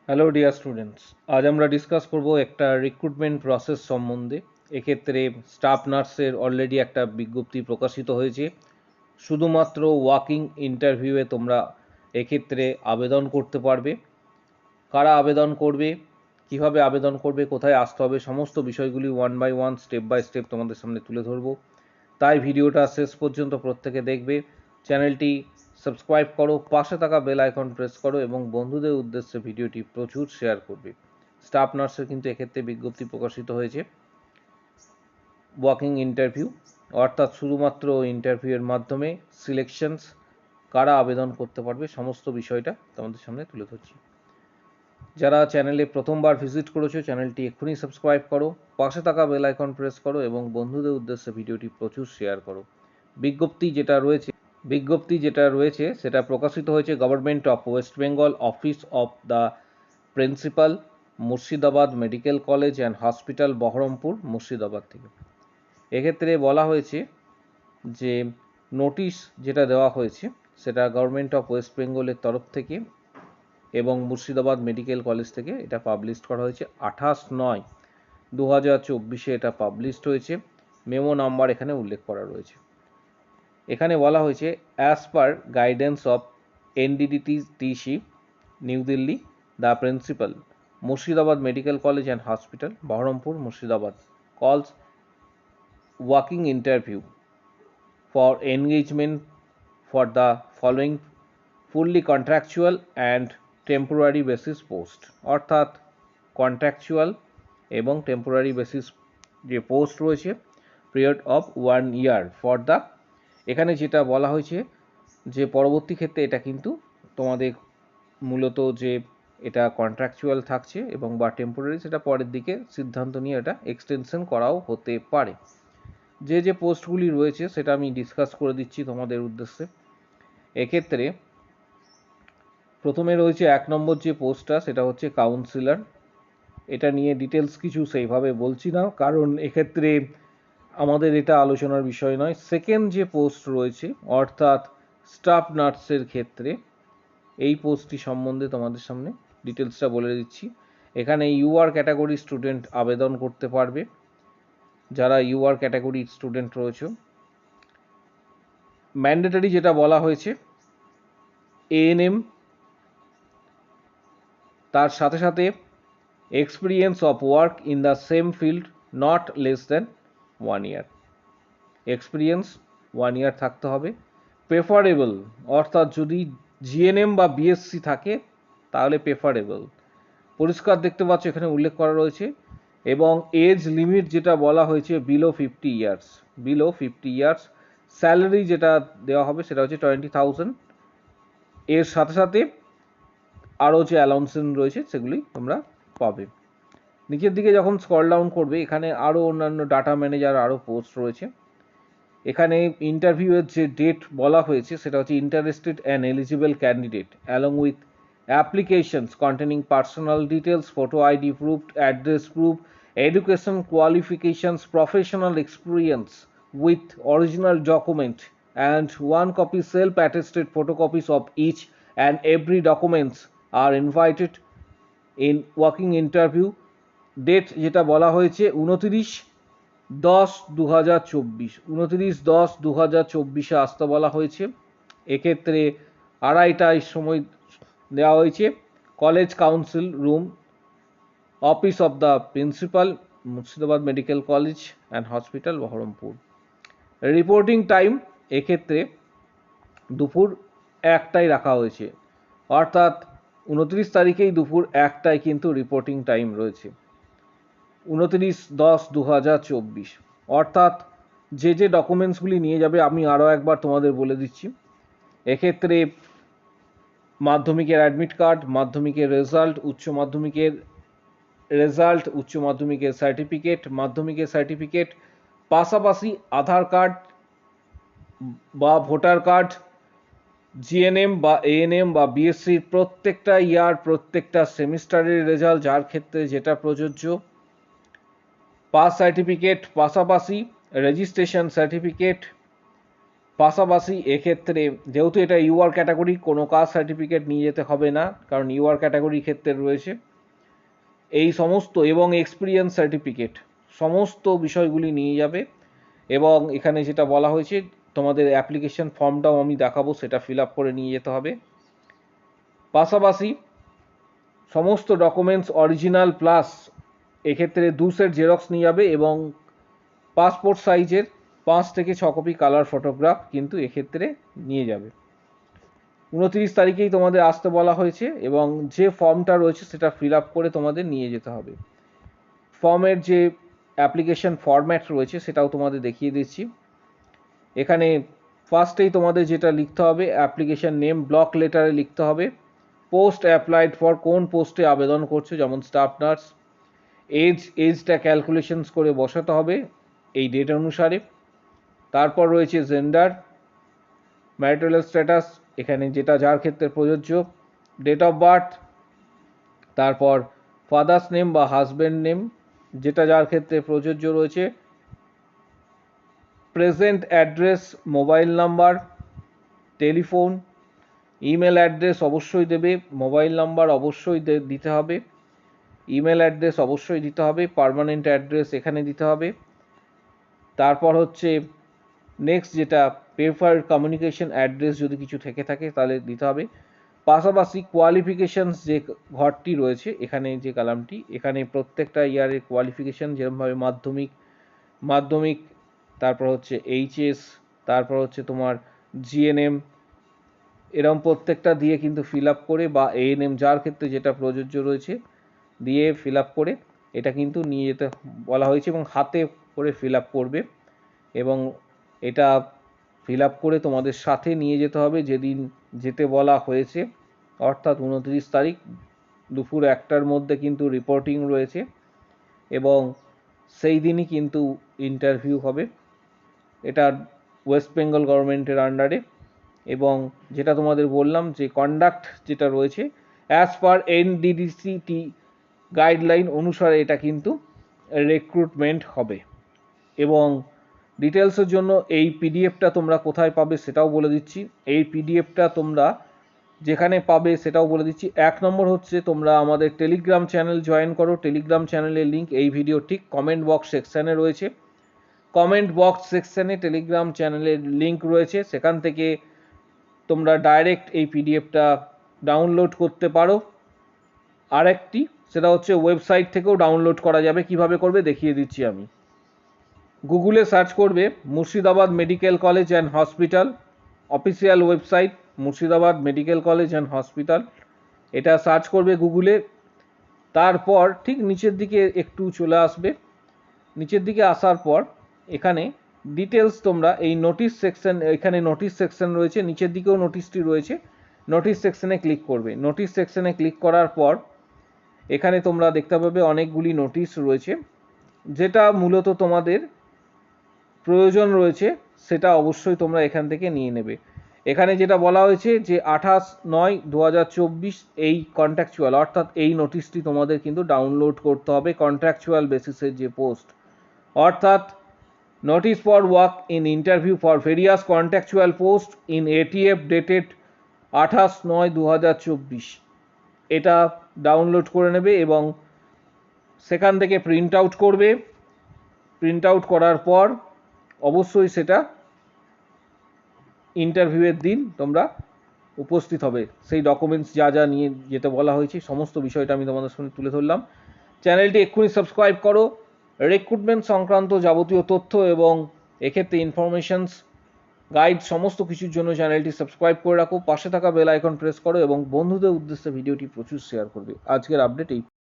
Hello dear students, আজ আমরা discuss করব একটা রিক্রুটমেন্ট প্রসেস সম্বন্ধে। এক্ষেত্রে স্টাফ নার্সের অলরেডি একটা বিজ্ঞপ্তি প্রকাশিত হয়েছে। শুধুমাত্র ওয়াকিং ইন্টারভিউয়ে তোমরা এক্ষেত্রে আবেদন করতে পারবে। কারা আবেদন করবে, কিভাবে আবেদন করবে, কোথায় আসতে হবে, সমস্ত বিষয়গুলি one by one step by step তোমাদের সামনে তুলে ধরবো। তাই ভিডিওটা শেষ পর্যন্ত প্রত্যেকে দেখবে। চ্যানেলটি সাবস্ক্রাইব করো, পাশে থাকা বেল আইকন প্রেস করো এবং বন্ধুদের উদ্দেশ্যে ভিডিওটি প্রচুর শেয়ার করবে। স্টাফ নার্সের কিন্তু এক্ষেত্রে বিজ্ঞপ্তি প্রকাশিত হয়েছে। ওয়াকিং ইন্টারভিউ অর্থাৎ শুধুমাত্র ইন্টারভিউয়ের মাধ্যমে সিলেকশনস, কারা আবেদন করতে পারবে, সমস্ত বিষয়টা তোমাদের সামনে তুলে ধরছি। যারা চ্যানেলে প্রথমবার ভিজিট করেছো চ্যানেলটি এক্ষুনি সাবস্ক্রাইব করো, পাশে থাকা বেল আইকন প্রেস করো এবং বন্ধুদের উদ্দেশ্যে ভিডিওটি প্রচুর শেয়ার করো। বিজ্ঞপ্তি যেটা রয়েছে সেটা প্রকাশিত হয়েছে government of West Bengal, office of the principal, Murshidabad medical college and hospital, Baharampur, Murshidabad থেকে। এক্ষেত্রে বলা হয়েছে যে নোটিশ যেটা দেওয়া হয়েছে সেটা গভর্নমেন্ট অফ ওয়েস্ট বেঙ্গলের তরফ থেকে এবং মুর্শিদাবাদ মেডিকেল কলেজ থেকে এটা পাবলিশ করা হয়েছে 28/9/2024 এটা পাবলিশড হয়েছে। মেমো নাম্বার এখানে উল্লেখ করা রয়েছে। এখানে বলা হয়েছে as per guidance of NDDTC New Delhi, the principal, Murshidabad medical college and hospital, Baharampur, Murshidabad, calls walking interview for engagement for the following fully contractual and temporary basis post. অর্থাৎ কন্ট্রাকচুয়াল এবং টেম্পোরারি বেসিস যে পোস্ট রয়েছে, period of 1 year for the, এখানে যেটা বলা হয়েছে যে পরবর্তী ক্ষেত্রে এটা কিন্তু তোমাদের মূলত যে এটা কন্ট্রাকচুয়াল থাকছে এবং বা টেম্পোরারি সেটা পরের দিকে সিদ্ধান্ত নিয়ে এটা এক্সটেনশন করাও হতে পারে। যে পোস্টগুলি রয়েছে সেটা আমি ডিসকাস করে দিচ্ছি তোমাদের উদ্দেশ্যে। এক্ষেত্রে প্রথমে রয়েছে 1 নম্বর যে পোস্টটা, সেটা হচ্ছে কাউন্সিলর। এটা নিয়ে ডিটেলস কিছু সেইভাবে বলছি না, কারণ এক্ষেত্রে আমাদের এটা আলোচনার বিষয় নয়। সেকেন্ড যে পোস্ট রয়েছে অর্থাৎ স্টাফ নার্সের ক্ষেত্রে, এই পোস্টটি সম্বন্ধে তোমাদের সামনে ডিটেলসটা বলে দিচ্ছি। এখানে ইউআর ক্যাটাগরি স্টুডেন্ট আবেদন করতে পারবে। যারা ইউআর ক্যাটাগরির স্টুডেন্ট রয়েছে, ম্যান্ডেটরি যেটা বলা হয়েছে এএনএম, তার সাথে সাথে experience of work in the same field not less than 1 year। Experience 1 year থাকতে হবে। প্রেফারেবল অর্থাৎ যদি জিএনএম বা বিএসসি থাকে তাহলে প্রেফারেবল। পরিষ্কার দেখতে পাচ্ছ এখানে উল্লেখ করা রয়েছে। এবং এজ লিমিট যেটা বলা হয়েছে below 50 years, below 50 years। Salary যেটা দেওয়া হবে সেটা হচ্ছে 20,000। এর সাথে সাথে আরও যে অ্যালাউন্সেস রয়েছে সেগুলি তোমরা পাবে। নিচের দিকে যখন স্ক্রল ডাউন করবে এখানে আরও অন্যান্য ডাটা ম্যানেজার আরও পোস্ট রয়েছে। এখানে ইন্টারভিউয়ের যে ডেট বলা হয়েছে সেটা হচ্ছে interested and eligible candidate along with applications containing personal details, photo ID proof, address proof, education qualifications, professional experience with original document and one copy self-attested photocopies of each and every documents are invited in working interview। Date যেটা বলা হয়েছে 29/10/2024, 29/10/2024 আসতে বলা হয়েছে। এক্ষেত্রে 2:30টায় সময় দেওয়া হয়েছে। College council room, office of the principal, Murshidabad medical college and hospital, Baharampur. Reporting time এক্ষেত্রে দুপুর 1টায় রাখা হয়েছে, অর্থাৎ 29 তারিখেই দুপুর 1টায় কিন্তু রিপোর্টিং টাইম রয়েছে। 29/10/2024। অর্থাৎ যে ডকুমেন্টসগুলি নিয়ে যাবে আমি আরও একবার তোমাদের বলে দিচ্ছি। এক্ষেত্রে মাধ্যমিকের অ্যাডমিট কার্ড, মাধ্যমিকের রেজাল্ট, উচ্চ মাধ্যমিকের রেজাল্ট, উচ্চ মাধ্যমিকের সার্টিফিকেট, মাধ্যমিকের সার্টিফিকেট, পাশাপাশি আধার কার্ড বা ভোটার কার্ড, জিএনএম বা এএনএম বা বিএসসির প্রত্যেকটা ইয়ার প্রত্যেকটা সেমিস্টারের রেজাল্ট যার ক্ষেত্রে যেটা প্রযোজ্য, পাস সার্টিফিকেট, পাশাপাশি রেজিস্ট্রেশন সার্টিফিকেট, পাশাপাশি এক্ষেত্রে যেহেতু এটা ইউআর ক্যাটাগরি, কোনো কাস্ট সার্টিফিকেট নিয়ে যেতে হবে না, কারণ ইউআর ক্যাটাগরি ক্ষেত্রে রয়েছে এই সমস্ত, এবং এক্সপিরিয়েন্স সার্টিফিকেট সমস্ত বিষয়গুলি নিয়ে যাবে। এবং এখানে যেটা বলা হয়েছে তোমাদের অ্যাপ্লিকেশন ফর্মটাও আমি দেখাবো, সেটা ফিল আপ করে নিয়ে যেতে হবে। পাশাপাশি সমস্ত ডকুমেন্টস অরিজিনাল প্লাস এক্ষেত্রে 2 সেট জেরক্স নিয়ে যাবে, এবং পাসপোর্ট সাইজের 5 থেকে 6 কপি কালার ফটোগ্রাফ কিন্তু এক্ষেত্রে নিয়ে যাবে। 29 তারিখেই তোমাদের আসতে বলা হয়েছে, এবং যে ফর্মটা রয়েছে সেটা ফিল আপ করে তোমাদের নিয়ে যেতে হবে। ফর্মের যে অ্যাপ্লিকেশন ফরম্যাট রয়েছে সেটাও তোমাদের দেখিয়ে দিচ্ছি। এখানে ফার্স্টেই তোমাদের যেটা লিখতে হবে, অ্যাপ্লিকেশন নেম ব্লক লেটারে লিখতে হবে, পোস্ট অ্যাপ্লাইড ফর, কোন পোস্টে আবেদন করছো, যেমন স্টাফ নার্স, এজটা ক্যালকুলেশনস করে বসাতে হবে এই ডেট অনুসারে। তারপর রয়েছে জেন্ডার, ম্যারিটাল স্ট্যাটাস এখানে যেটা যার ক্ষেত্রে প্রযোজ্য, ডেট অফ বার্থ, তারপর ফাদার্স নেম বা হাজব্যান্ড নেম যেটা যার ক্ষেত্রে প্রযোজ্য রয়েছে, present address, mobile number, telephone, email address অবশ্যই দেবে, মোবাইল নাম্বার অবশ্যই দিতে হবে, ইমেল অ্যাড্রেস অবশ্যই দিতে হবে, পার্মানেন্ট অ্যাড্রেস এখানে দিতে হবে। তারপর হচ্ছে নেক্সট যেটা পেপার কমিউনিকেশন অ্যাড্রেস যদি কিছু থেকে থাকে তাহলে দিতে হবে। পাশাপাশি কোয়ালিফিকেশানস যে ঘরটি রয়েছে এখানে যে কলামটি, এখানে প্রত্যেকটা ইয়ারের কোয়ালিফিকেশান যেরকমভাবে মাধ্যমিক, তারপর হচ্ছে এইচএস, তারপর হচ্ছে তোমার জিএনএম, এরকম প্রত্যেকটা দিয়ে কিন্তু ফিল আপ করে, বা এএনএম যার ক্ষেত্রে যেটা প্রযোজ্য রয়েছে দিয়ে ফিল আপ করে এটা কিন্তু নিয়ে যেতে বলা হয়েছে, এবং হাতে করে ফিল আপ করবে, এবং এটা ফিল আপ করে তোমাদের সাথে নিয়ে যেতে হবে যেদিন যেতে বলা হয়েছে, অর্থাৎ 29 তারিখ দুপুর 1টার মধ্যে কিন্তু রিপোর্টিং রয়েছে, এবং সেই দিনই কিন্তু ইন্টারভিউ হবে। এটা ওয়েস্ট বেঙ্গল গভর্নমেন্টের আন্ডারে, এবং যেটা তোমাদের বললাম যে কন্ডাক্ট যেটা রয়েছে অ্যাজ পার এনডিডিসিটি গাইডলাইন অনুসারে এটা কিন্তু রিক্রুটমেন্ট হবে। এবং ডিটেলসের জন্য এই পিডিএফটা তোমরা কোথায় পাবে সেটাও বলে দিচ্ছি। এই পিডিএফটা তোমরা যেখানে পাবে সেটাও বলে দিচ্ছি। 1 নম্বর হচ্ছে তোমরা আমাদের টেলিগ্রাম চ্যানেল জয়েন করো। টেলিগ্রাম চ্যানেলের লিঙ্ক এই ভিডিও ঠিক কমেন্ট বক্স সেকশানে রয়েছে। কমেন্ট বক্স সেকশানে টেলিগ্রাম চ্যানেলের লিঙ্ক রয়েছে, সেখান থেকে তোমরা ডাইরেক্ট এই পিডিএফটা ডাউনলোড করতে পারো। আরেকটি সেটা হচ্ছে ওয়েবসাইট থেকেও ডাউনলোড করা যাবে। কিভাবে করবে দেখিয়ে দিচ্ছি আমি। গুগলে সার্চ করবে Murshidabad medical college and hospital, official website Murshidabad medical college and hospital, এটা সার্চ করবে গুগলে। তারপর ঠিক নিচের দিকে একটু চলে আসবে, নিচের দিকে আসার পর এখানে ডিটেলস তোমরা এই নোটিশ সেকশন, এখানে নোটিশ সেকশন রয়েছে, নিচের দিকেও নোটিশটি রয়েছে, নোটিশ সেকশনে ক্লিক করবে। নোটিশ সেকশনে ক্লিক করার পর এখানে তোমরা দেখতে পাবে অনেকগুলি নোটিশ রয়েছে, যেটা মূলত তোমাদের প্রয়োজন রয়েছে সেটা অবশ্যই তোমরা এখান থেকে নিয়ে নেবে। এখানে যেটা বলা হয়েছে যে 28/9/2024 এই কন্ট্রাকচুয়াল, অর্থাৎ এই নোটিশটি তোমাদের কিন্তু ডাউনলোড করতে হবে কন্ট্রাকচুয়াল বেসিসের যে পোস্ট, অর্থাৎ notice for work in interview for various contractual post in ATF dated 28/9/2024, এটা ডাউনলোড করে নেবে এবং সেখান থেকে প্রিন্ট আউট করবে। প্রিন্ট আউট করার পর অবশ্যই সেটা ইন্টারভিউয়ের দিন তোমরা উপস্থিত হবে। সেই ডকুমেন্টস যা যা নিয়ে যেতে বলা হয়েছে সমস্ত বিষয়টা আমি তোমাদের সামনে তুলে ধরলাম। চ্যানেলটি এক্ষুনি সাবস্ক্রাইব করো। রিক্রুটমেন্ট সংক্রান্ত যাবতীয় তথ্য এবং এক্ষেত্রে ইনফরমেশনস গাইড সমস্ত কিছুর জন্য চ্যানেলটি সাবস্ক্রাইব করে রাখো। পাশে থাকা বেল আইকন প্রেস করো এবং বন্ধুদের উদ্দেশ্যে ভিডিওটি প্রচুর শেয়ার করবে। আজকের আপডেট এই।